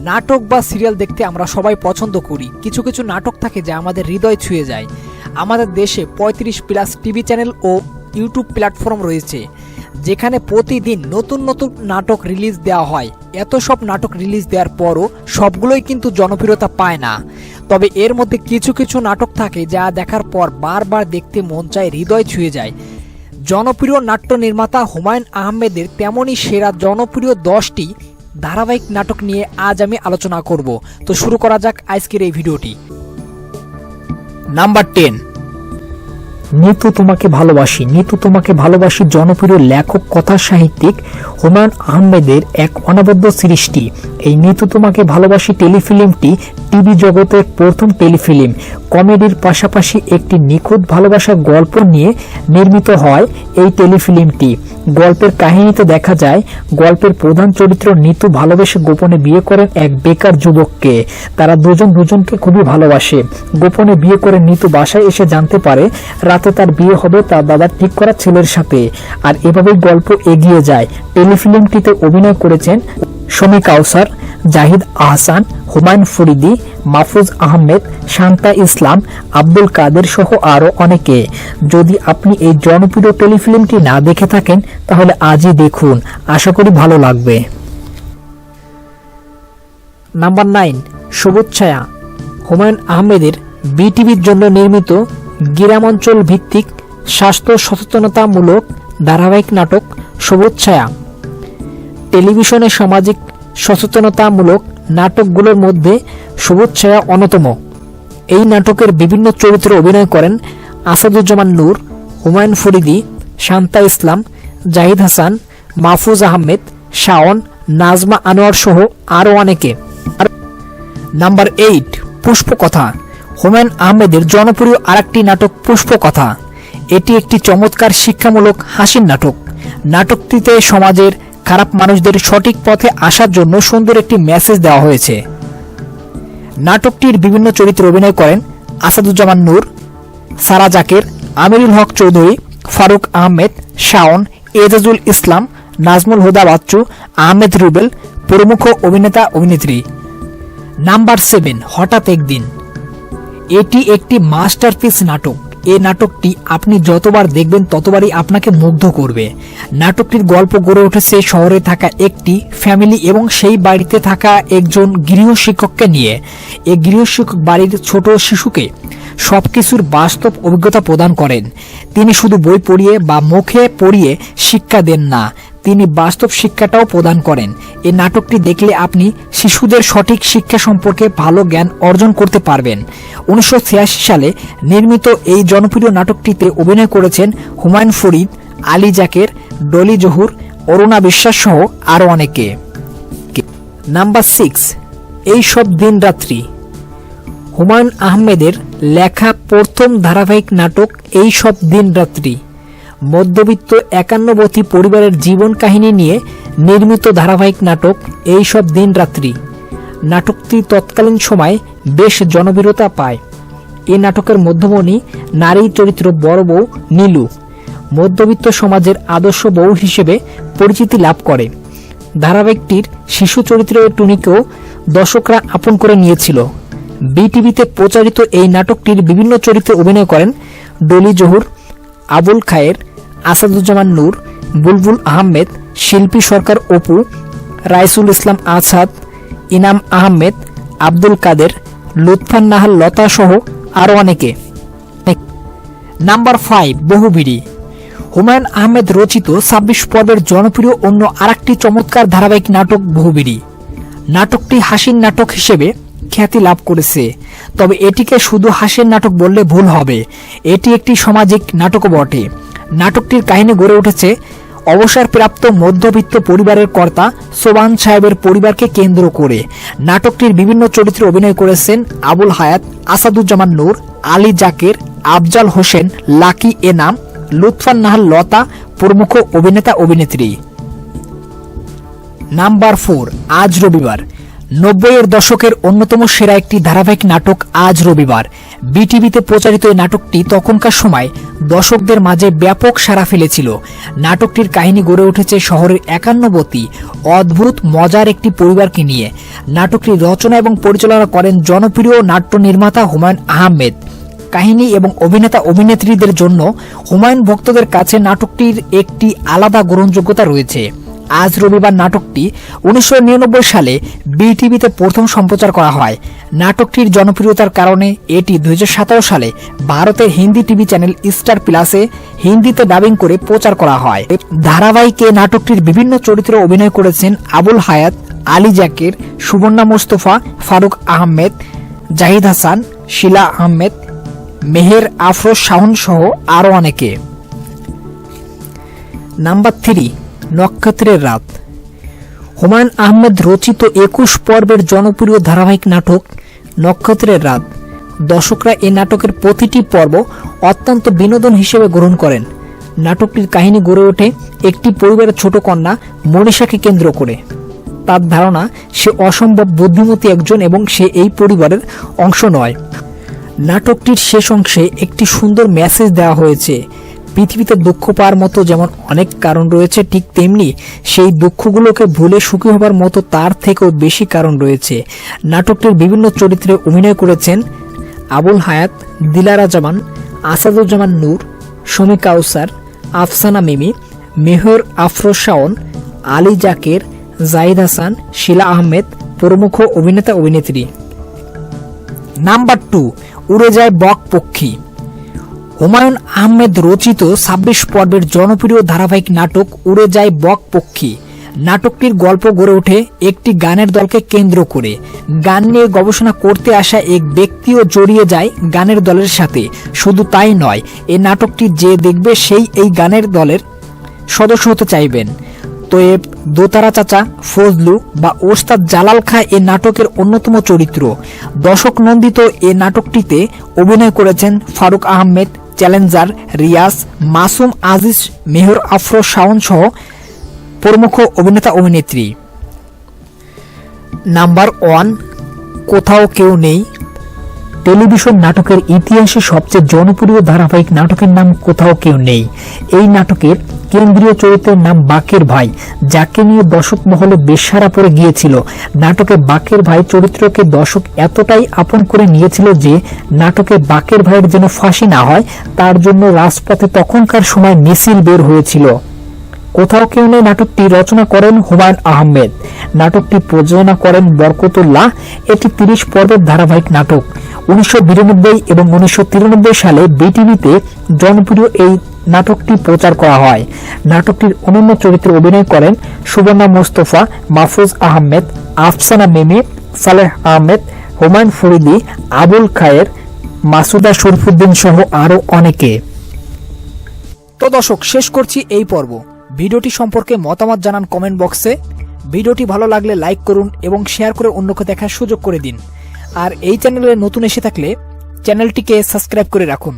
নাটক বা সিরিয়াল দেখতে আমরা সবাই পছন্দ করি। কিছু কিছু নাটক থাকে যা আমাদের হৃদয় ছুঁয়ে যায়। আমাদের দেশে 35+ টিভি চ্যানেল ও ইউটিউব প্ল্যাটফর্ম রয়েছে, যেখানে প্রতিদিন নতুন নতুন নাটক রিলিজ দেওয়া হয়। এত সব নাটক রিলিজ দেওয়ার পরও সবগুলোই কিন্তু জনপ্রিয়তা পায় না। তবে এর মধ্যে কিছু কিছু নাটক থাকে যা দেখার পর বারবার দেখতে মন চায়, হৃদয় ছুঁয়ে যায়। জনপ্রিয় নাট্য নির্মাতা হুমায়ূন আহমেদের তেমনই সেরা জনপ্রিয় 10টি ধারাবাহিক নাটক নিয়ে আজ আমি আলোচনা করব। তো শুরু করা যাক আজকের এই ভিডিওটি। নাম্বার 10, নিতু তোমাকে ভালোবাসি। নিতু তোমাকে ভালোবাসি জনপ্রিয় লেখক কথা সাহিত্যিক হুমায়ূন আহমেদের এক অনবদ্য সৃষ্টি। এই নিতু তোমাকে ভালোবাসি টেলিফিল্মটি টিভি জগতের প্রথম টেলিফিল্ম। কমেডির পাশাপাশি একটি নিখুঁত ভালোবাসার গল্প নিয়ে নির্মিত হয় এই টেলিফিল্মটি। গল্পের কাহিনীতে দেখা যায় গল্পের প্রধান চরিত্র নিতু ভালোবেসে গোপনে বিয়ে করেন এক বেকার যুবককে। তারা দুজনকে খুবই ভালোবাসে। গোপনে বিয়ে করে নিতু বাসায় এসে জানতে পারে রাতে তার বিয়ে হবে তার দাদার ঠিক করা ছেলের সাথে। আর এভাবেই গল্প এগিয়ে যায়। টেলিফিল্মটিতে অভিনয় করেছেন শমী কাউসার, জাহিদ আহসান, হুমায়ুন ফরিদি, মাহফুজ আহমেদ, শান্তা ইসলাম, আব্দুল কাদের সহ আরো অনেকে। যদি আপনি এই জনপ্রিয় টেলিফিল্মটি না দেখে থাকেন তাহলে আজই দেখুন, আশা করি ভালো লাগবে। নাম্বার 9, সবুজ ছায়া। হুমায়ূন আহমেদের বিটিভির জন্য নির্মিত গ্রামাঞ্চল ভিত্তিক স্বাস্থ্য সচেতনতামূলক ধারাবাহিক নাটক সবুজ ছায়া। টেলিভিশনে সামাজিক সচেতনতামূলক নাটকগুলোর মধ্যে সবুজ ছায়া অন্যতম। এই নাটকের বিভিন্ন চরিত্রে অভিনয় করেন আসাদুজ্জামান নূর, হুমায়ুন ফরিদি, শান্তা ইসলাম, জাহিদ হাসান, মাহফুজ আহমেদ, শাওন, নাজমা আনোয়ার সহ আরও অনেকে। নাম্বার 8, পুষ্পকথা। হুমায়ূন আহমেদের জনপ্রিয় আরেকটি নাটক পুষ্পকথা। এটি একটি চমৎকার শিক্ষামূলক হাসির নাটক। নাটকটিতে সমাজের খারাপ মানুষদের সঠিক পথে আসার জন্য সুন্দর একটি মেসেজ দেওয়া হয়েছে। নাটকটির বিভিন্ন চরিত্রে অভিনয় করেন আসাদুজ্জামান নূর, সারা জাকের, আমিরুল হক চৌধুরী, ফারুক আহমেদ, শাওন, এজাজুল ইসলাম, নাজমুল হুদা বাচ্চু, আহমেদ রুবেল প্রমুখ অভিনেতা অভিনেত্রী। নাম্বার 7, হঠাৎ একদিন। এটি একটি মাস্টারপিস নাটক। এই নাটকটি আপনি যতবার দেখবেন ততবারই আপনাকে মুগ্ধ করবে। নাটকটির গল্প গড়ে উঠেছে শহরে থাকা একটি ফ্যামিলি এবং সেই বাড়িতে থাকা একজন গৃহশিক্ষককে নিয়ে। এই গৃহশিক্ষক বাড়ির ছোট শিশুকে সবকিছুর বাস্তব অভিজ্ঞতা প্রদান করেন। তিনি শুধু বই পড়িয়ে বা মুখে পড়িয়ে শিক্ষা দেন না, তিনি বাস্তব শিক্ষাটাও প্রদান করেন। এই নাটকটি দেখলে আপনি শিশুদের সঠিক শিক্ষা সম্পর্কে ভালো জ্ঞান অর্জন করতে পারবেন। 1986 সালে নির্মিত এই জনপ্রিয় নাটকটিতে অভিনয় করেছেন হুমায়ুন ফরিদ, আলী জাকের, ডলি জহুর, অরুণা বিশ্বাস সহ আরও অনেকে। নাম্বার 6, এই সব দিন রাত্রি। হুমায়ুন আহমেদের লেখা প্রথম ধারাবাহিক নাটক এই সব দিন রাত্রি। মধ্যবিত্ত 51 পরিবারের জীবন কাহিনী নিয়ে নির্মিত ধারাবাহিক নাটক এই সব দিন রাত্রি। নাটকটি তৎকালীন সময়ে বেশ জনপ্রিয়তা পায়। এই নাটকের মধ্যমণি নারী চরিত্র বড় বউ নীলু মধ্যবিত্ত সমাজের আদর্শ বউ হিসেবে পরিচিতি লাভ করে। ধারাবাহিকটির শিশু চরিত্রের টুনিকেও দর্শকরা আপন করে নিয়েছিল। বিটিভিতে প্রচারিত এই নাটকটির বিভিন্ন চরিত্রে অভিনয় করেন ডলি জহুর, আবুল খায়ের, আসাদুজ্জামান নূর, বুলবুল আহমেদ, শিল্পী সরকার অপু, রাইসুল ইসলাম আসাদ, ইনাম আহমেদ, আব্দুল কাদের, লুৎফান নাহার লতা সহ আরও অনেকে। নাম্বার 5, বহুবিড়ি। হুমায়ুন আহমেদ রচিত 26 পর্বের জনপ্রিয় অন্য আরেকটি চমৎকার ধারাবাহিক নাটক বহুবিড়ি। নাটকটি হাসির নাটক হিসেবে খ্যাতি লাভ করেছে। তবে এটিকে শুধু হাসির নাটক বললে ভুল হবে, এটি একটি সামাজিক নাটকও বটে। নাটকটির কাহিনী গড়ে উঠেছে অবসরপ্রাপ্ত মধ্যবিত্ত পরিবারের কর্তা সোবান সাহেবের পরিবারকে কেন্দ্র করে। নাটকটির বিভিন্ন চরিত্রে অভিনয় করেছেন আবুল হায়াত, আসাদুজ্জামান নূর, আলী জাকের, আফজাল হোসেন, লাকি এনাম, লুৎফান নাহার লতা প্রমুখ অভিনেতা অভিনেত্রী। নাম্বার 4, আজ রবিবার। 90-এর দশকের অন্যতম সেরা একটি ধারাবাহিক নাটক আজ রবিবার। বিটিভিতে প্রচারিত এই নাটকটি তখনকার সময় দর্শকদের মাঝে ব্যাপক সাড়া ফেলেছিল। নাটকটির কাহিনী গড়ে উঠেছে শহরের একান্নবর্তী অদ্ভুত মজার একটি পরিবারকে নিয়ে। নাটকটি রচনা এবং পরিচালনা করেন জনপ্রিয় নাট্য নির্মাতা হুমায়ুন আহমেদ। কাহিনী এবং অভিনেতা অভিনেত্রীদের জন্য হুমায়ুন ভক্তদের কাছে নাটকটির একটি আলাদা গ্রহণযোগ্যতা রয়েছে। আজ রবিবার নাটকটি 1999 সালে বিটিভিতে প্রথম সম্প্রচার করা হয়। নাটকটির জনপ্রিয়তার কারণে এটি 2017 সালে ভারতের হিন্দি টিভি চ্যানেল স্টার প্লাসে হিন্দিতে ডাবিং করে প্রচার করা হয়। ধারাবাহিকে নাটকটির বিভিন্ন চরিত্রে অভিনয় করেছেন আবুল হায়াত, আলী জাকির, সুবর্ণা মোস্তফা, ফারুক আহমেদ, জাহিদ হাসান, শিলা আহমেদ, মেহের আফরোজ শাওন সহ আরও অনেকে। নাম্বার 3, নক্ষত্রের রাত। হুমায়ুন আহমেদ রচিত 21 পর্বের জনপ্রিয় ধারাবাহিক নাটক নক্ষত্রের রাত। দর্শকরা এই নাটকের প্রতিটি পর্ব অত্যন্ত বিনোদন হিসেবে গ্রহণ করেন। নাটকটির কাহিনী গড়ে ওঠে একটি পরিবারের ছোট কন্যা মনীষাকে কেন্দ্র করে। তার ধারণা সে অসম্ভব বুদ্ধিমতী একজন এবং সে এই পরিবারের অংশ নয়। নাটকটির শেষ অংশে একটি সুন্দর মেসেজ দেওয়া হয়েছে। পৃথিবীতে দুঃখ পাওয়ার মতো যেমন অনেক কারণ রয়েছে, ঠিক তেমনি সেই দুঃখগুলোকে ভুলে সুখী হবার মতো তার থেকেও বেশি কারণ রয়েছে। নাটকটির বিভিন্ন চরিত্রে অভিনয় করেছেন আবুল হায়াত, দিলারা জামান, আসাদুজ্জামান নূর, শমী কাউসার, আফসানা মিমি, মেহর আফরোজ শাওন, আলী জাকির, জাহিদ হাসান, শিলা আহমেদ প্রমুখ অভিনেতা অভিনেত্রী। নাম্বার 2, উড়ে যায় বক পক্ষী। হুমায়ুন আহমেদ রচিত 26 পর্বের জনপ্রিয় ধারাবাহিক নাটক উড়ে যায় বক পক্ষী। নাটকটির গল্প গড়ে ওঠে একটি গানের দলকে কেন্দ্র করে। গান নিয়ে গবেষণা করতে আসা এক ব্যক্তিও জড়িয়ে যায় গানের দলের সাথে। শুধু তাই নয়, এই নাটকটি যে দেখবে সেই এই গানের দলের সদস্য হতে চাইবেন। তোয়েব, দোতারা চাচা, ফজলু বা ওস্তাদ জালাল খাঁ এ নাটকের অন্যতম চরিত্র। দর্শক নন্দিত এ নাটকটিতে অভিনয় করেছেন ফারুক আহমেদ, চ্যালেঞ্জার, রিয়াজ, মাসুম আজিজ, মেহর আফরোজ শাওন সহ প্রমুখ অভিনেতা অভিনেত্রী। নাম্বার 1, কোথাও কেউ নেই। টেলিভিশন নাটকের ইতিহাসে সবচেয়ে জনপ্রিয় ধারাবাহিক নাটকের নাম কোথাও কেউ নেই। এই নাটকের কেন্দ্রীয় চরিত্রের নাম বাকের ভাই, যাকে নিয়ে দর্শক মহলে বেসারা পড়ে গিয়েছিল। নাটকে বাকের ভাই চরিত্রকে দর্শক এতটাই আপন করে নিয়েছিল যে নাটকে বাকের ভাইয়ের যেন ফাঁসি না হয় তার জন্য রাজপথে তখনকার সময় মিছিল বের হয়েছিল। কোথাও কেউ নেই নাটকটি রচনা করেন হুমায়ুন আহমেদ। নাটকটি প্রযোজনা করেন বরকতুল্লাহ। এটি 30 পর্বের ধারাবাহিক নাটক। 1992 এবং 1993 সালে বিটিভিতে জনপ্রিয় এই নাটকটি প্রচার করা হয়। নাটকটির অন্যান্য চরিত্রে অভিনয় করেন সুবর্ণা মোস্তফা, মাহফুজ আহমেদ, আফসানা মিমি, সালেহ আহমেদ, হুমায়ুন ফরিদি, আবুল খায়ের, মাসুদা শরীফুদ্দিন সহ আরও অনেকে। তো দর্শক, শেষ করছি এই পর্ব। ভিডিওটি সম্পর্কে মতামত জানান কমেন্ট বক্সে। ভিডিওটি ভালো লাগলে লাইক করুন এবং শেয়ার করে অন্যকে দেখার সুযোগ করে দিন। আর এই চ্যানেলে নতুন এসে থাকলে চ্যানেলটিকে সাবস্ক্রাইব করে রাখুন।